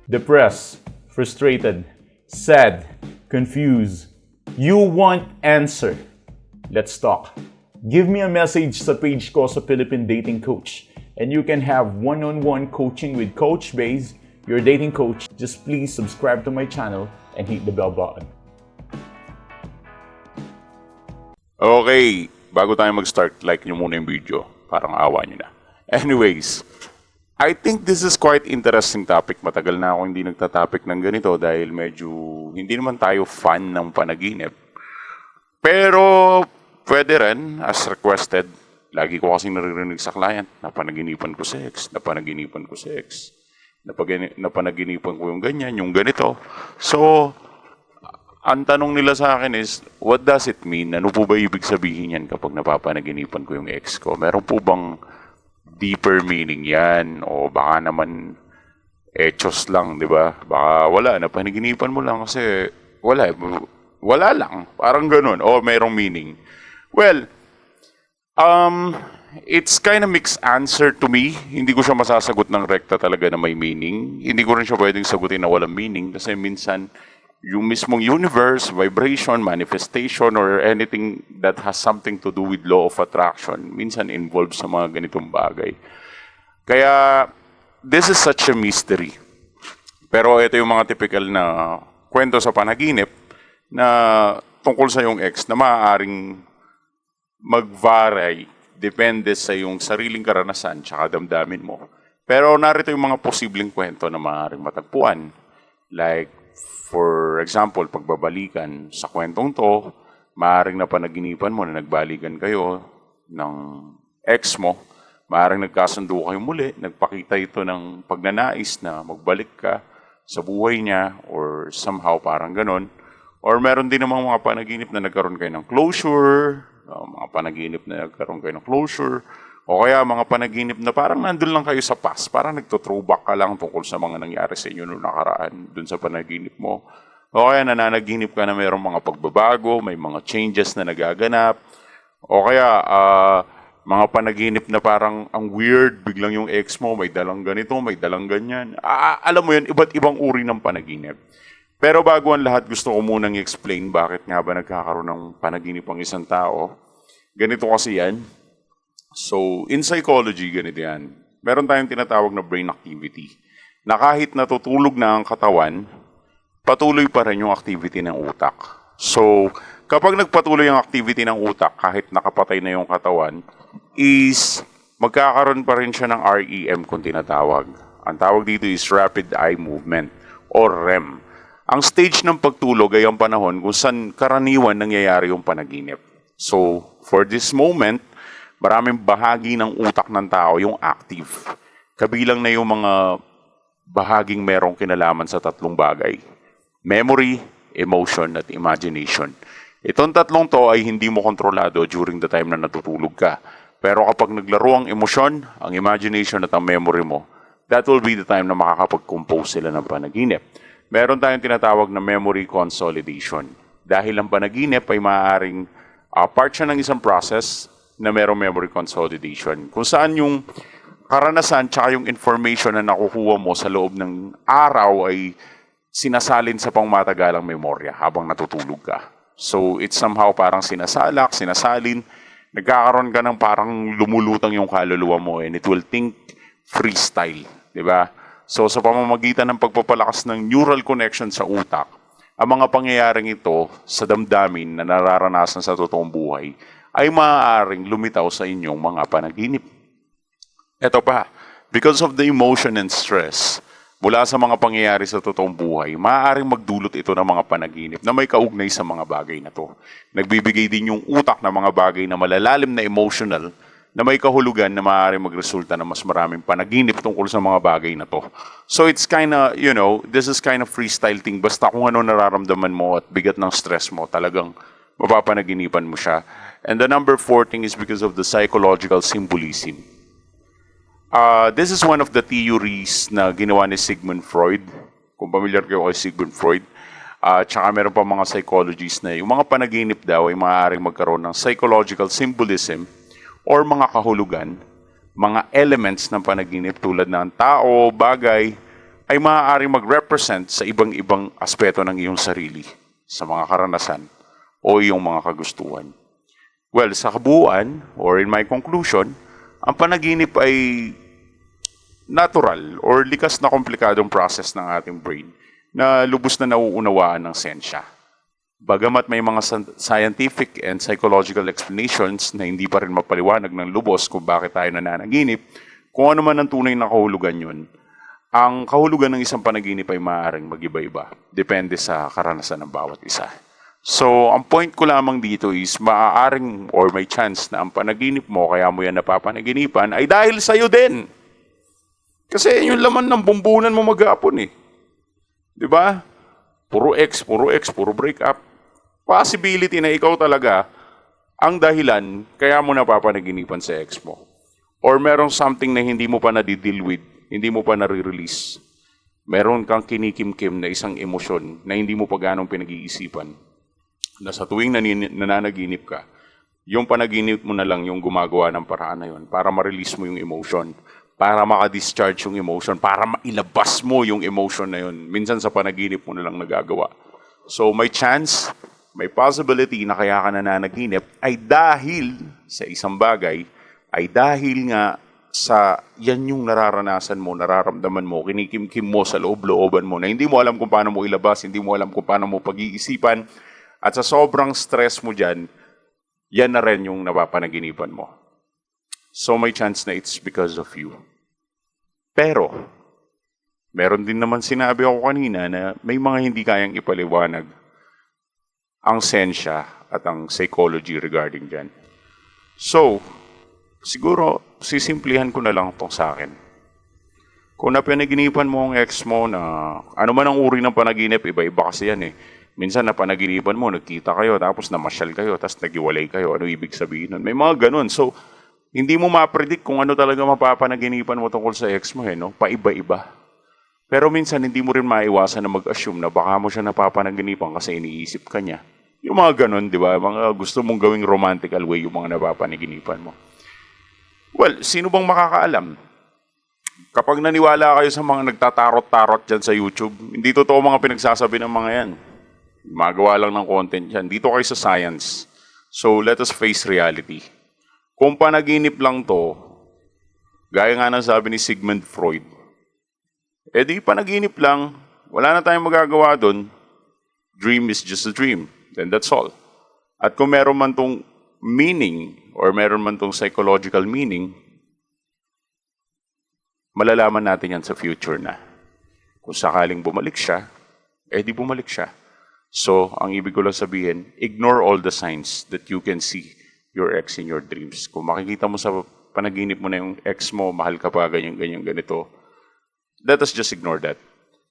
Depressed, frustrated, sad, confused. You want answer. Let's talk. Give me a message sa page ko sa Philippine Dating Coach and you can have one-on-one coaching with Coach Baze, your dating coach. Just please subscribe to my channel and hit the bell button. Okay, bago tayo mag-start, like nyo muna yung video. Parang awa nyo na. Anyways, I think this is quite interesting topic. Matagal na ako hindi nagtatopic ng ganito dahil medyo hindi naman tayo fan ng panaginip. Pero pwede rin, as requested, lagi ko kasing naririnig sa client, napanaginipan ko sex, napanaginipan ko yung ganyan, yung ganito. So, ang tanong nila sa akin is, what does it mean? Ano po ba ibig sabihin yan kapag napapanaginipan ko yung ex ko? Meron po bang deeper meaning yan? O baka naman echos lang, di ba? Baka wala, napanaginipan mo lang kasi wala lang. Parang ganun. O mayroong meaning. Well, it's kind of mixed answer to me. Hindi ko siya masasagot ng rekta talaga na may meaning. Hindi ko rin siya pwedeng sagutin na walang meaning kasi minsan yung mismong universe, vibration, manifestation, or anything that has something to do with law of attraction, minsan involved sa mga ganitong bagay. Kaya, this is such a mystery. Pero ito yung mga typical na kwento sa panaginip na tungkol sa yung ex na maaaring mag-vary depende sa yung sariling karanasan tsaka damdamin mo. Pero narito yung mga posibleng kwento na maaaring matagpuan. Like, for example, pagbabalikan sa kwentong to, maaaring napanaginipan mo na nagbalikan kayo ng ex mo, maaaring nagkasundo kayo muli, nagpakita ito ng pagnanais na magbalik ka sa buhay niya or somehow parang ganon. Or meron din namang mga panaginip na nagkaroon kayo ng closure, o kaya mga panaginip na parang nandun lang kayo sa past, parang nagto-throwback ka lang tungkol sa mga nangyari sa inyo noong nakaraan dun sa panaginip mo. O kaya nananaginip ka na mayroong mga pagbabago, may mga changes na nagaganap. O kaya mga panaginip na parang ang weird, biglang yung ex mo, may dalang ganito, may dalang ganyan. Alam mo yun, iba't ibang uri ng panaginip. Pero bago ang lahat, gusto ko munang i-explain bakit nga ba nagkakaroon ng panaginip ang isang tao. Ganito kasi yan. So, in psychology, ganito yan. Meron tayong tinatawag na brain activity. Na kahit natutulog na ang katawan, patuloy pa rin yung activity ng utak. So, kapag nagpatuloy ang activity ng utak, kahit nakapatay na yung katawan, is magkakaroon pa rin siya ng REM kung tinatawag. Ang tawag dito is rapid eye movement or REM. Ang stage ng pagtulog ay ang panahon kung saan karaniwan nangyayari yung panaginip. So, for this moment, maraming bahagi ng utak ng tao yung active. Kabilang na yung mga bahaging merong kinalaman sa tatlong bagay. Memory, emotion, at imagination. Itong tatlong to ay hindi mo kontrolado during the time na natutulog ka. Pero kapag naglaro ang emosyon, ang imagination at ang memory mo, that will be the time na makakapag-compose sila ng panaginip. Meron tayong tinatawag na memory consolidation. Dahil ang panaginip ay maaaring part siya ng isang process na merong memory consolidation. Kung saan yung karanasan tsaka yung information na nakukuha mo sa loob ng araw ay sinasalin sa pangmatagalang memorya habang natutulog ka. So, it's somehow parang sinasalin, nagkakaroon ka ng parang lumulutang yung kaluluwa mo and it will think freestyle, di ba? So, sa pamamagitan ng pagpapalakas ng neural connection sa utak, ang mga pangyayaring ito sa damdamin na nararanasan sa totoong buhay ay maaaring lumitaw sa inyong mga panaginip. Ito pa, because of the emotion and stress mula sa mga pangyayari sa totoong buhay, maaaring magdulot ito ng mga panaginip na may kaugnay sa mga bagay na to. Nagbibigay din yung utak ng mga bagay na malalalim na emotional na may kahulugan na maaaring magresulta ng mas maraming panaginip tungkol sa mga bagay na to. So it's kinda, this is kind of freestyle thing. Basta kung ano nararamdaman mo at bigat ng stress mo, talagang mapapanaginipan mo siya. And the number 4 thing is because of the psychological symbolism. This is one of the theories na ginawa ni Sigmund Freud. Kung familiar kayo kay Sigmund Freud. Tsaka meron pa mga psychologists na yung mga panaginip daw ay maaaring magkaroon ng psychological symbolism or mga kahulugan, mga elements ng panaginip tulad ng tao, bagay, ay maaaring mag-represent sa ibang-ibang aspeto ng iyong sarili, sa mga karanasan o iyong mga kagustuhan. Well, sa kabuuan, or in my conclusion, ang panaginip ay natural or likas na komplikadong process ng ating brain na lubos na nauunawaan ng sensya. Bagamat may mga scientific and psychological explanations na hindi pa rin mapaliwanag ng lubos kung bakit tayo nananaginip, kung ano man ang tunay na kahulugan yun, ang kahulugan ng isang panaginip ay maaaring mag-iba-iba. Depende sa karanasan ng bawat isa. So, ang point ko lamang dito is maaaring or may chance na ang panaginip mo, kaya mo yan napapanaginipan, ay dahil sa'yo din. Kasi yung laman ng bumbunan mo maghapon eh. Di ba? Puro X, puro break up. Possibility na ikaw talaga ang dahilan kaya mo napapanaginipan sa ex mo. Or merong something na hindi mo pa nadideal with, hindi mo pa nare-release. Meron kang kinikimkim na isang emosyon na hindi mo pa ganong pinag-iisipan. Na sa tuwing nananaginip ka, yung panaginip mo na lang yung gumagawa ng paraan na yun para ma-release mo yung emotion, para maka-discharge yung emotion, para mailabas mo yung emotion na yun. Minsan sa panaginip mo na lang nagagawa. So may chance, may possibility na kaya ka nananaginip ay dahil sa isang bagay, ay dahil nga sa yan yung nararanasan mo, nararamdaman mo, kinikimkim mo sa loob-looban mo na hindi mo alam kung paano mo ilabas, hindi mo alam kung paano mo pag-iisipan, at sa sobrang stress mo dyan, yan na rin yung napapanaginipan mo. So may chance na it's because of you. Pero, meron din naman sinabi ako kanina na may mga hindi kayang ipaliwanag ang sensya at ang psychology regarding dyan. So, siguro, sisimplihan ko na lang itong sa akin. Kung napanaginipan mo ang ex mo na ano man ang uri ng panaginip, iba-iba kasi yan eh. Minsan napanaginipan mo, nagkita kayo, tapos namasyal kayo, tapos nagiwalay kayo. Ano ibig sabihin nun? May mga ganun. So, hindi mo ma-predict kung ano talaga mapapanaginipan mo tungkol sa ex mo eh, no? Paiba-iba. Pero minsan, hindi mo rin maiwasan na mag-assume na baka mo siya napapanaginipan kasi iniisip ka niya. Yung mga ganun, di ba? Mga gusto mong gawing romantical way yung mga napapanaginipan mo. Well, sino bang makakaalam? Kapag naniwala kayo sa mga nagtatarot-tarot dyan sa YouTube, hindi totoo mga pinagsasabi ng mga yan. Magawa lang ng content yan. Dito kayo sa science. So, let us face reality. Kung panaginip lang to, gaya nga ng sabi ni Sigmund Freud, di panaginip lang, wala na tayong magagawa doon. Dream is just a dream. Then that's all. At kung meron man tong meaning, or meron man tong psychological meaning, malalaman natin yan sa future na. Kung sakaling bumalik siya, di bumalik siya. So, ang ibig ko lang sabihin, ignore all the signs that you can see your ex in your dreams. Kung makikita mo sa panaginip mo na yung ex mo, mahal ka pa, ganyan, ganito, let us just ignore that.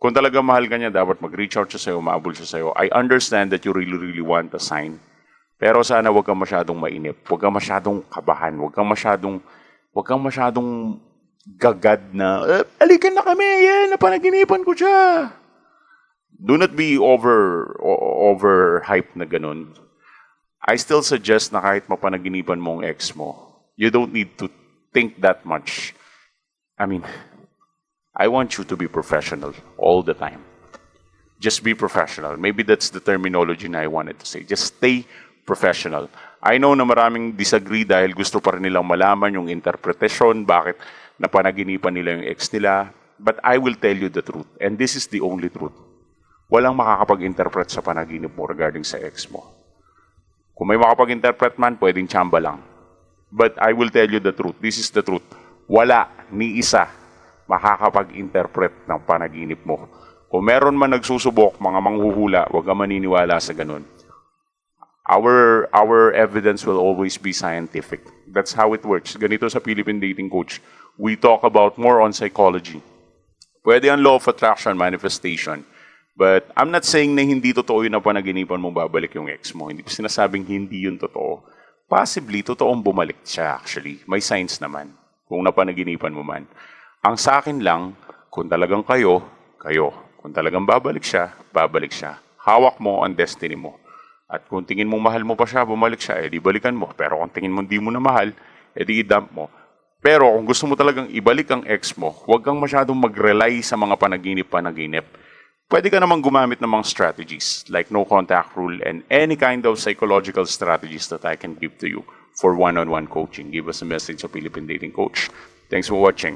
Kung talaga mahal ka niya, dapat mag-reach out siya sa'yo, maabol siya sa'yo. I understand that you really want a sign. Pero sana huwag kang masyadong mainip, huwag kang masyadong kabahan, huwag kang masyadong gagad na, alikan na kami, yan, napanaginipan ko siya. Do not be overhyped na ganun. I still suggest na kahit mapanaginipan mo ang ex mo, you don't need to think that much. I mean, I want you to be professional all the time. Just be professional. Maybe that's the terminology na I wanted to say. Just stay professional. I know na maraming disagree dahil gusto pa rin nilang malaman yung interpretation, bakit napanaginipan nila yung ex nila. But I will tell you the truth. And this is the only truth. Walang makakapag-interpret sa panaginip mo regarding sa ex mo. Kung may makapag-interpret man, pwedeng tsamba lang. But I will tell you the truth. This is the truth. Wala ni isa makakapag-interpret ng panaginip mo. Kung meron man nagsusubok, mga manghuhula, huwag ka maniniwala sa ganun. Our evidence will always be scientific. That's how it works. Ganito sa Philippine Dating Coach. We talk about more on psychology. Pwede ang law of attraction, manifestation. But I'm not saying na hindi totoo yun na panaginipan mong babalik yung ex mo. Hindi ko sinasabing hindi yun totoo. Possibly, totoong bumalik siya actually. May signs naman kung napanaginipan mo man. Ang sa akin lang, kung talagang kayo. Kung talagang babalik siya. Hawak mo ang destiny mo. At kung tingin mong mahal mo pa siya, bumalik siya, di balikan mo. Pero kung tingin mo di mo na mahal, di i-dump mo. Pero kung gusto mo talagang ibalik ang ex mo, huwag kang masyadong mag-rely sa mga panaginip-panaginip. Pwede ka namang gumamit ng mga strategies like no contact rule and any kind of psychological strategies that I can give to you for one-on-one coaching. Give us a message sa Philippine Dating Coach. Thanks for watching.